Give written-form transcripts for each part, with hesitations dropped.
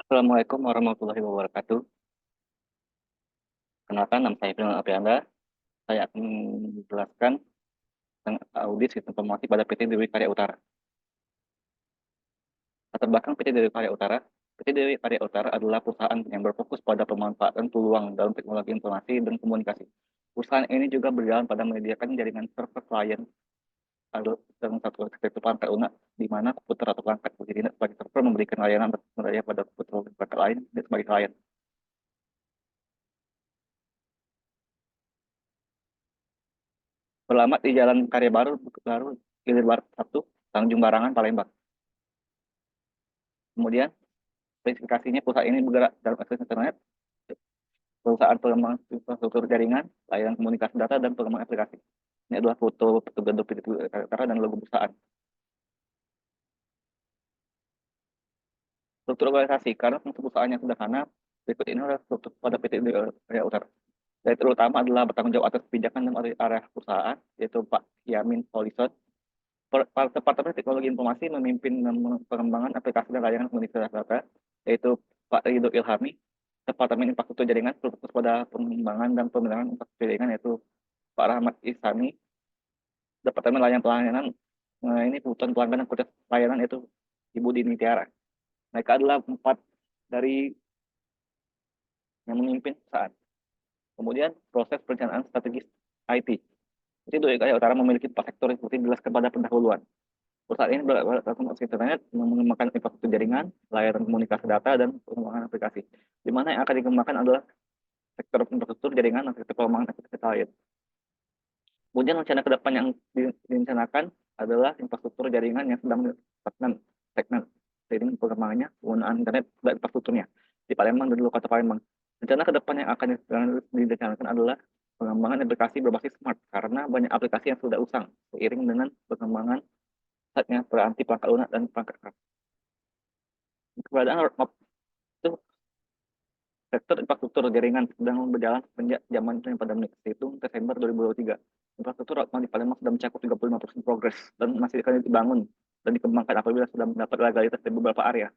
Assalamualaikum warahmatullahi wabarakatuh. Kenalkan, nama saya Firman Aprianda. Saya akan menjelaskan tentang audit sistem informasi pada PT Dewi Karya Utara. Latar belakang PT Dewi Karya Utara. PT Dewi Karya Utara adalah perusahaan yang berfokus pada pemanfaatan peluang dalam teknologi informasi dan komunikasi. Perusahaan ini juga berjalan pada menyediakan jaringan server klien dalam satu arsitektur perangkat lunak, di mana komputer atau perangkat berdiri sebagai server memberikan layanan berdaya pada komputer perangkat lain dan sebagai klien. Beralamat di Jalan Karya Baru, Ilir Barat 1, Tanjung Barangan, Palembang. Kemudian, spesifikasinya perusahaan ini bergerak dalam akses internet, perusahaan pengembangan infrastruktur jaringan, layanan komunikasi data, dan pengembangan aplikasi. Ini adalah foto gedung PT dan logo perusahaan. Struktur organisasi, karena perusahaan yang sederhana, berikut ini adalah struktur pada PT Daya Utara. Dari terutama adalah bertanggung jawab atas kebijakan dan area perusahaan, yaitu Pak Yamin Polison. Departemen Teknologi Informasi memimpin pengembangan aplikasi dan layanan komunikasi data, yaitu Pak Ridho Ilhami. Departemen Infrastruktur Jaringan berfokus pada pengembangan dan pembenahan infrastruktur jaringan, yaitu Pak Rahmat Ihsani. Departemen Layanan Pelayanan, ini kebutuhan pelanggan dan kualitas layanan, yaitu Ibu Dini Tiara. Mereka adalah empat dari yang memimpin perusahaan. Kemudian proses perencanaan strategis IT. Jadi Doi Karya Utara memiliki empat sektor yang seperti dijelaskan pada pendahuluan. Perusahaan ini berasal internet, mengembangkan infrastruktur jaringan, layanan komunikasi data, dan pengembangan aplikasi. Di mana yang akan dikembangkan adalah sektor infrastruktur jaringan dan sektor pengembangan aplikasi lain. Kemudian rencana ke depan yang direncanakan adalah infrastruktur jaringan yang sedang stagnan, seiring pengembangannya penggunaan internet dan infrastrukturnya di Palembang dan di luar kota Palembang. Rencana ke depan yang akan direncanakan adalah pengembangan aplikasi berbasis smart, karena banyak aplikasi yang sudah usang seiring dengan perkembangan saatnya peranti perangkat lunak dan perangkat keras. Keberadaan roadmap itu, sektor infrastruktur jaringan sedang berjalan sejak zaman pandemi, yaitu Desember 2023. Infrastruktur roadmap di Palembang sudah mencakup 35% progres dan masih akan dibangun dan dikembangkan apabila sudah mendapat legalitas dari beberapa area.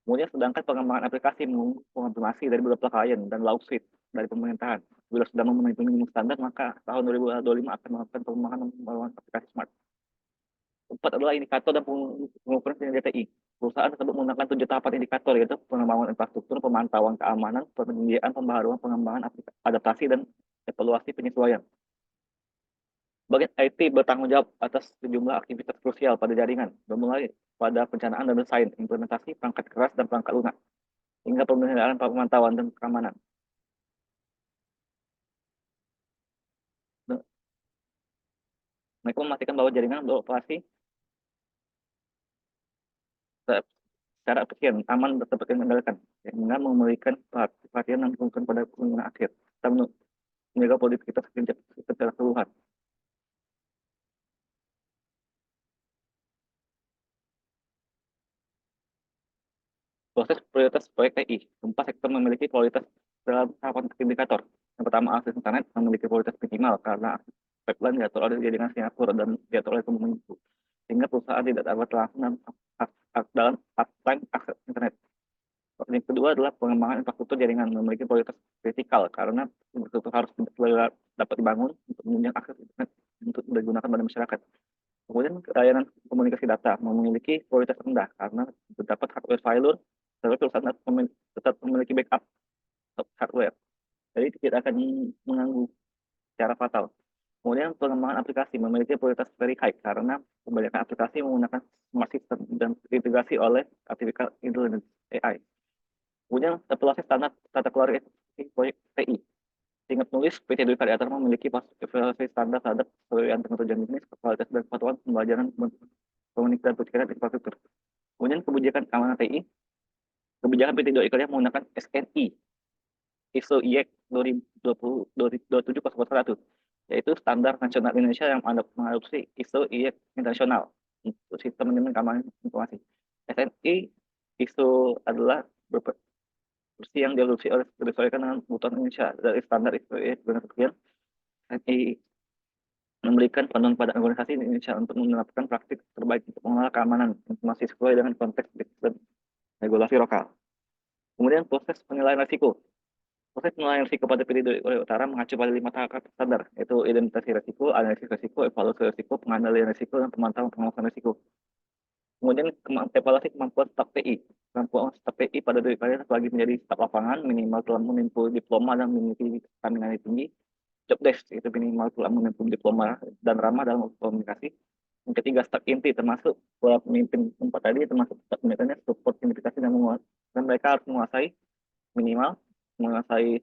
Kemudian sedangkan pengembangan aplikasi menunggu konfirmasi dari beberapa klien dan law suite dari pemerintahan. Bila sudah memenuhi minimum standar, maka tahun 2025 akan melakukan pengembangan aplikasi smart. Keempat adalah indikator dan pengukuran kinerja TI. Perusahaan tersebut menggunakan 7 tahapan indikator, yaitu pengembangan infrastruktur, pemantauan keamanan, penyediaan, pembaharuan, pengembangan adaptasi, dan evaluasi penyesuaian. Bagian IT bertanggung jawab atas sejumlah aktivitas krusial pada jaringan, bermulai pada perencanaan dan desain, implementasi perangkat keras dan perangkat lunak, hingga pemeliharaan pemantauan dan keamanan. Mereka memastikan bahwa jaringan beroperasi secara efisien, aman, dan dapat dikendalikan, dengan memberikan perhatian dan dukungan pada pengguna akhir. Kita menjaga produktivitas secara keseluruhan. Proses prioritas proyek TI. Empat sektor memiliki kualitas dalam tahapan indikator. Yang pertama, akses internet memiliki kualitas minimal karena pipeline diatur oleh jaringan Singapura dan diatur oleh Kominfo, sehingga perusahaan tidak dapat langsung dalam uptime akses internet. Yang kedua adalah pengembangan infrastruktur jaringan memiliki kualitas kritikal karena infrastruktur harus dapat dibangun untuk menunjang akses internet untuk digunakan pada masyarakat. Kemudian layanan komunikasi data memiliki kualitas rendah karena terdapat hardware failure, tetapi perusahaan tetap memiliki backup hardware. Jadi tidak akan mengganggu secara fatal. Kemudian pengembangan aplikasi memiliki kualitas very high karena kebanyakan aplikasi menggunakan smart system dan terintegrasi oleh artificial intelligence AI. Kemudian evaluasi standar tata kelola proyek TI. Singkat nulis, PT Dwi Karya Utama memiliki evaluasi standar terhadap keseluruhan tujuan jenis, kualitas dan kepatuhan pembelajaran komunikasi dan pencegahan infrastruktur. Kemudian kebijakan keamanan TI, kebijakan PT Dwi Karya menggunakan SNI, ISO IEC 27001, yaitu standar nasional Indonesia yang mengadopsi ISO IEC internasional untuk sistem manajemen keamanan informasi. SNI ISO adalah versi yang diadopsi oleh berdasarkan dengan kebutuhan Indonesia dari standar ISO IEC dengan sekian. SNI memberikan panduan pada organisasi di Indonesia untuk menerapkan praktik terbaik untuk mengelola keamanan informasi sesuai dengan konteks dan regulasi lokal. Kemudian proses penilaian risiko. Proses penilaian risiko pada periode utara mengacu pada 5 tahap standar, yaitu identifikasi risiko, analisis risiko, evaluasi risiko, pengendalian risiko, dan pemantauan pengawasan risiko. Kemudian evaluasi kemampuan staf TI. Kemampuan staf TI pada diri kalian selagi menjadi staf lapangan minimal telah menempuh diploma dan memiliki stamina yang tinggi. Job desk itu minimal telah menempuh diploma dan ramah dalam komunikasi. Yang ketiga, staf inti termasuk para pemimpin tempat tadi, termasuk staf pemimpinnya support identifikasi dan mereka harus menguasai minimal menguasai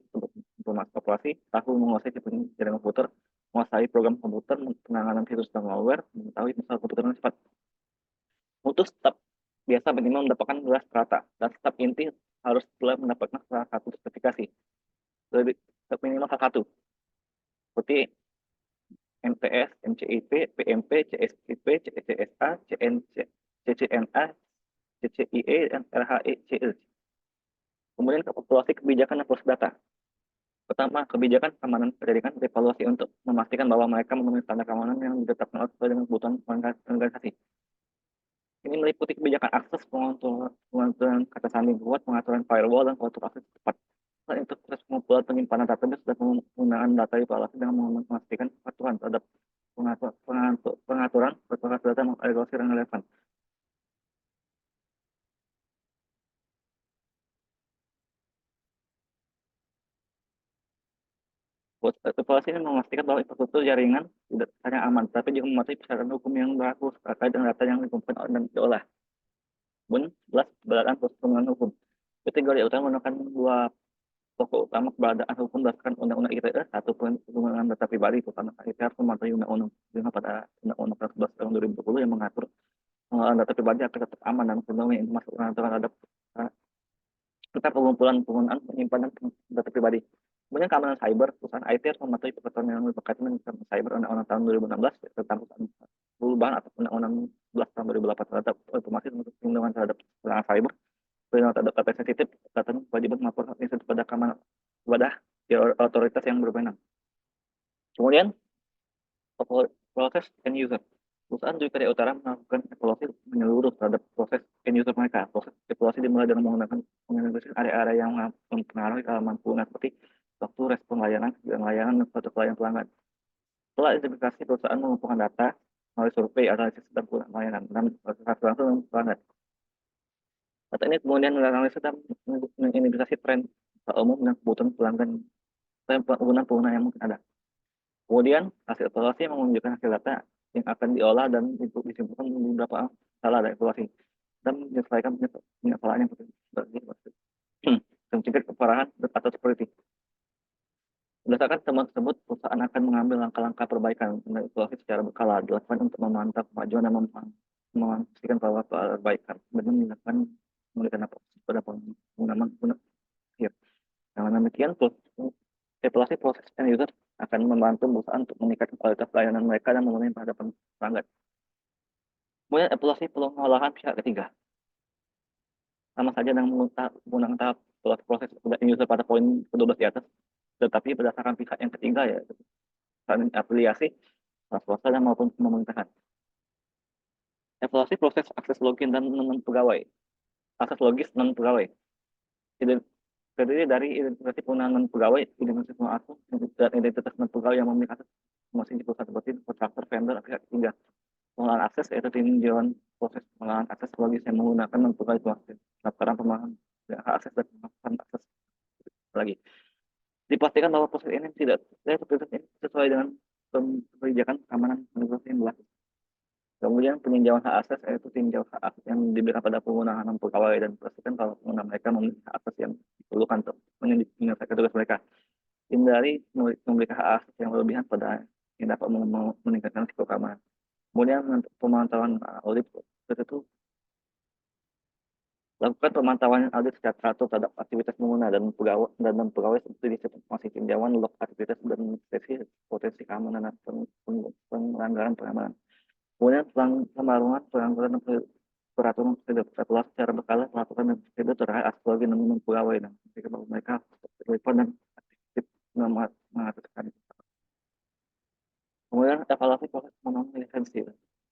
informasi operasi, tahu menguasai jaringan komputer, menguasai program komputer, penanganan virus dan malware, mengetahui masalah komputer dan cepat. Untuk staf biasa minimal mendapatkan gelar strata dan staf inti harus telah mendapatkan salah satu sertifikasi. Lebih minimal salah satu. Seperti MTS, MCIP, PMP, CSIP, CCSA, CCNA, CCIE, dan RHECE. Kemudian evaluasi kebijakan dan proses data. Pertama, kebijakan keamanan pendidikan evaluasi untuk memastikan bahwa mereka memenuhi standar keamanan yang ditetapkan sesuai dengan kebutuhan organisasi. Ini meliputi kebijakan akses, pengaturan kata sandi kuat, pengaturan firewall, dan pengatur akses cepat. Selain itu, proses pengumpulan penyimpanan database dan penggunaan data evaluasi dengan memastikan kepatuhan terhadap pengaturan data dan regulasi yang relevan. Evaluasi ini memastikan bahwa infrastruktur jaringan tidak hanya aman, tapi juga mematuhi persyaratan hukum yang berlaku terkait dengan data yang dikumpulkan dan diolah. Kemudian 11 keberadaan proses penggunaan hukum. Kategori utama menekan dua pokok utama keberadaan hukum berdasarkan Undang-Undang ITE, satu penggunaan data pribadi, terutama ITE harus mematuhi Undang-Undang pada Undang-Undang 11 tahun 2020 yang mengatur pengelolaan data pribadi akan tetap aman dan terlindungi masuk terhadap tetap pengumpulan, penggunaan, penyimpanan data pribadi. Kemudian keamanan cyber, perusahaan IT harus mematuhi peraturan yang berkaitan dengan cyber Undang-Undang tahun 2016 tentang perubahan atau Undang-Undang 11 tahun 2008 terhadap informasi untuk perlindungan terhadap serangan cyber, perlindungan terhadap data sensitif, data kewajiban melaporkan insidensi pada keamanan kepada otoritas yang berwenang. Kemudian proses end user. Perusahaan di Korea Utara melakukan evaluasi menyeluruh terhadap proses end user mereka. Proses evaluasi dimulai dengan menggunakan menganalisis area-area yang mempengaruhi kemampuan seperti waktu respon layanan, layanan, dan suatu pelayanan pelanggan. Setelah identifikasi, perusahaan mengumpulkan data melalui survei, analisis, dan layanan, dan proses langsung pelanggan. Data ini kemudian menganalisis dan mengidentifikasi tren umum dan kebutuhan pelanggan dan pengguna yang mungkin ada. Kemudian hasil evaluasi menunjukkan hasil data yang akan diolah dan disimpulkan beberapa salah dari evaluasi dan menyelesaikan penyelesaian yang mencegah keparahan atau seperti berdasarkan temuan tersebut, perusahaan akan mengambil langkah-langkah perbaikan dan evaluasi secara berkala dilakukan untuk memantau kemajuan dan memastikan bahwa perbaikan benar dilakukan memberikan apa pada pengguna. Dengan demikian, evaluasi proses end user akan membantu perusahaan untuk meningkatkan kualitas pelayanan mereka dan memenuhi harapan pelanggan. Kemudian evaluasi pengolahan pihak ketiga. Sama saja dengan menggunakan tahap proses end user pada poin ke-12 di atas, tetapi berdasarkan pihak yang ketiga ya, saling afiliasi, swasta dan maupun pemerintahan. Evaluasi proses akses login dan non pegawai. Akses logis non pegawai. Terdiri dari identifikasi penggunaan pegawai, identifikasi penggunaan akun, dan identitas non pegawai yang memiliki akses masing di perusahaan seperti kontraktor, vendor, pihak ketiga. Pengolahan akses yaitu tinjauan proses pengolahan akses logis yang menggunakan non pegawai akses. Laporan pemahaman akses dan pemahaman akses lagi. Dipastikan bahwa proses ini tidak sesuai dengan kebijakan keamanan yang berlaku. Kemudian peninjauan hak akses yaitu tinjau hak akses yang diberikan pada pengguna pegawai dan pastikan kalau pengguna mereka memiliki hak akses yang diperlukan untuk menyelesaikan tugas mereka. Hindari memberikan hak akses yang berlebihan pada yang dapat meningkatkan risiko keamanan. Kemudian untuk pemantauan audit itu lakukan pemantauan audit secara teratur terhadap aktivitas pengguna dan pegawai seperti informasi tinjauan, log aktivitas dan deteksi potensi keamanan dan pelanggaran pengamanan. Kemudian pembaruan pelanggaran peraturan prosedur secara berkala melakukan prosedur terkait aspek login dan pegawai dan bahwa mereka terlibat dan aktif mengaktifkan. Kemudian evaluasi proses pemenuhan lisensi.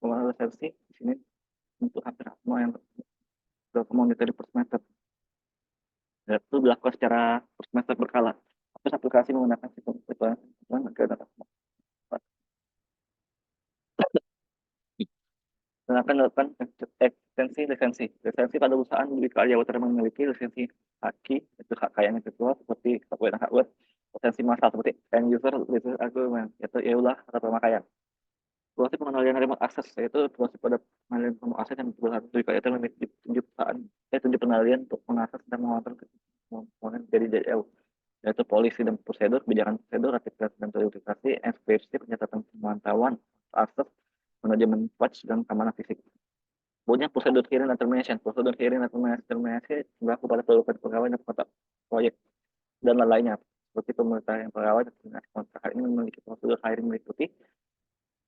Pemenuhan lisensi di sini untuk hampir semua yang berkomunitas per semester. secara semester berkala. Terus aplikasi menggunakan sistem dan akan melakukan ekstensi lisensi. Lisensi pada perusahaan milik karyawan yang memiliki lisensi haki, itu hak kekayaan intelektual seperti kewenangan hak web, lisensi massal seperti end user license agreement, yaitu EULA atau pemakaian. Proses pengendalian remote access yaitu proses pada pengendalian remote access yang berlaku di KYT memiliki tujuh perusahaan, tujuh pengendalian untuk mengakses dan mengontrol komponen dari DL, yaitu polisi dan prosedur, kebijakan prosedur, ratifikasi dan verifikasi, inskripsi, pencatatan pemantauan, akses, manajemen patch, dan keamanan fisik. Punya prosedur hearing dan termination. Prosedur hearing dan terminasi berlaku pada pelukan pegawai dan peserta proyek dan lainnya. Seperti pemerintahan pegawai dan terminasi kontrak ini memiliki prosedur hiring meliputi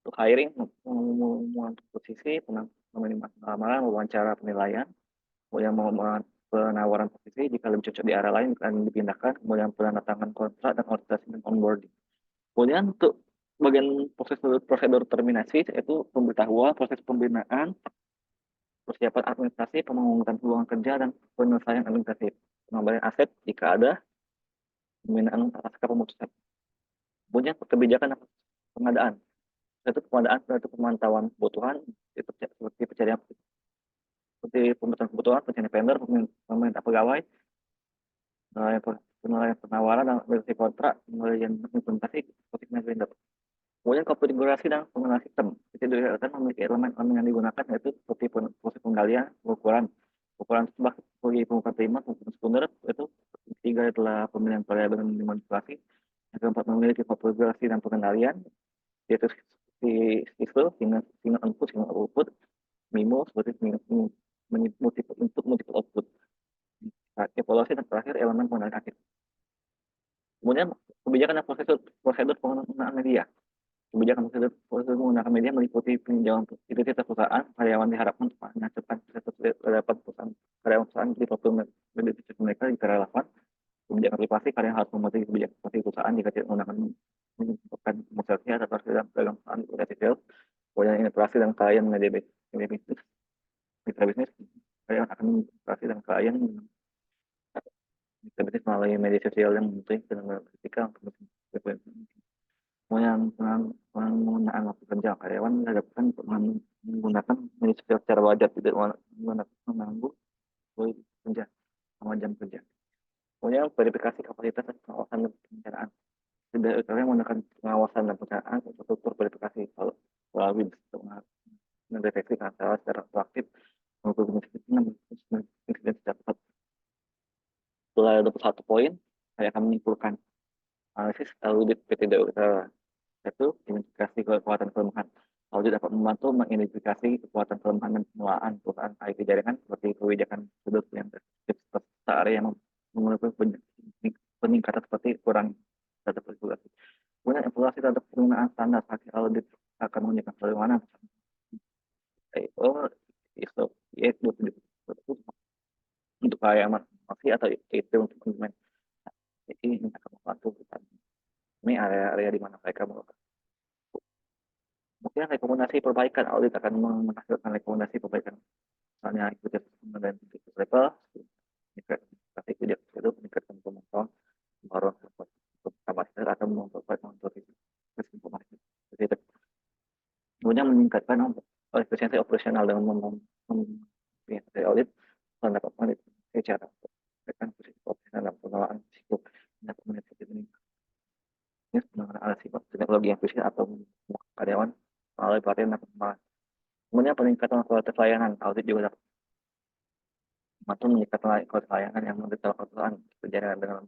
untuk hiring, pengumuman posisi, menerima lamaran, wawancara penilaian, kemudian penawaran posisi jika lebih cocok di area lain akan dipindahkan, kemudian penandatangan kontrak dan orientasi dan onboarding. Kemudian untuk bagian prosedur terminasi yaitu pemberitahuan, proses pembinaan, persiapan administrasi, pemungutan peluang kerja, dan penyelesaian administratif. Pengembalian aset jika ada, pembinaan pasca pemutusan. Kemudian kebijakan pengadaan, yaitu pengadaan yaitu pemantauan kebutuhan, itu seperti pencarian seperti pembentukan kebutuhan, pencarian vendor, pemerintah pegawai, penilaian penawaran dan verifikasi kontrak, penilaian implementasi, posisinya vendor. Kemudian konfigurasi dan pengenalan sistem. Itu akan memiliki elemen-elemen yang digunakan yaitu seperti proses penggalian, ukuran sebagai pembukaan terima, pembukaan sekunder, itu ketiga adalah pemilihan variabel dan dimanipulasi. Yang keempat memiliki konfigurasi dan pengendalian, yaitu signal input, signal output, MIMO, seperti multiple input, multiple output. Evaluasi dan terakhir elemen pengendalian akhir. Kemudian kebijakan dan prosedur penggunaan media. Kebijakan prosedur menggunakan media meliputi peninjauan identitas perusahaan, karyawan diharapkan untuk menghasilkan terdapat karyawan perusahaan di profil identitas mereka jika relevan. Kebijakan privasi, karyawan harus mematuhi kebijakan privasi perusahaan jika tidak menggunakan menyebabkan komersialisasi atau dalam perusahaan retail. Kemudian integrasi dan klien media bisnis, mitra bisnis, karyawan akan integrasi dan klien mitra bisnis melalui media sosial yang penting dan kritikal untuk kemudian penggunaan waktu kerja karyawan dihadapkan untuk menggunakan media sosial secara wajar, tidak mengganggu kerja sama jam kerja. Kemudian verifikasi kapasitas dan pengawasan dan perencanaan. Tidak kalian menggunakan pengawasan dan perencanaan struktur verifikasi melalui mendeteksi masalah secara proaktif maupun insiden secara cepat. Setelah 21 poin, saya akan menyimpulkan analisis audit PTDU yaitu identifikasi kekuatan kelemahan. Audit dapat membantu mengidentifikasi kekuatan kelemahan dan pengelolaan perusahaan IT jaringan seperti kebijakan sudut yang serta area yang memerlukan peningkatan seperti kurang data regulasi. Kemudian evaluasi terhadap penggunaan standar hasil audit akan menunjukkan bagaimana ISO ISO IS 27 untuk karyawan masih atau IT untuk konsumen. Ini akan membantu kita. Ini area-area di mana mereka melakukan. Mungkin rekomendasi perbaikan audit akan menghasilkan rekomendasi perbaikan. Misalnya ikuti dan level, meningkatkan video itu, meningkatkan pemantauan, baru kapasitas akan memperbaiki untuk informasi. Kemudian meningkatkan efisiensi operasional dengan memperbaiki audit dan dapat meningkatkan cara efisiensi operasional dan pengelolaan risiko dan komunikasi ini. Ini penanganan ala sifat teknologi yang fisik atau karyawan melalui pelatihan dan pengembangan. Kemudian peningkatan kualitas layanan audit juga dapat membantu meningkatkan kualitas layanan yang mendetail perusahaan berjalan dengan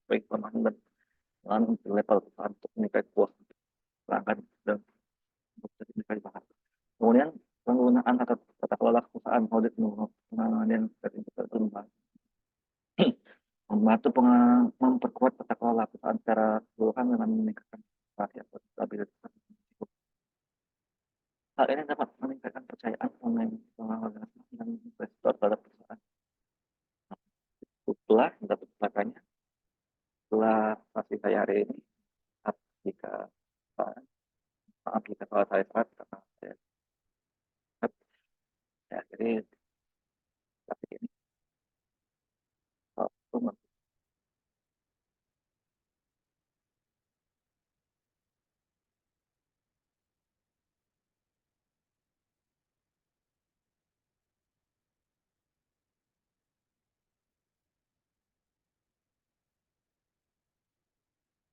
baik pemahaman dan level perusahaan untuk meningkatkan puas pelanggan dan meningkatkan bahan. Kemudian penggunaan tata kelola perusahaan audit penanganan dan membantu memperkuat tata kelola perusahaan secara keseluruhan dengan meningkatkan stabilitas. Hal ini dapat meningkatkan kepercayaan pemain dan investor terhadap perusahaan. Itulah dapat belakangnya. Setelah sesi saya hari ini, jika maaf jika kalau saya salah, karena saya akhiri tapi ini Umur.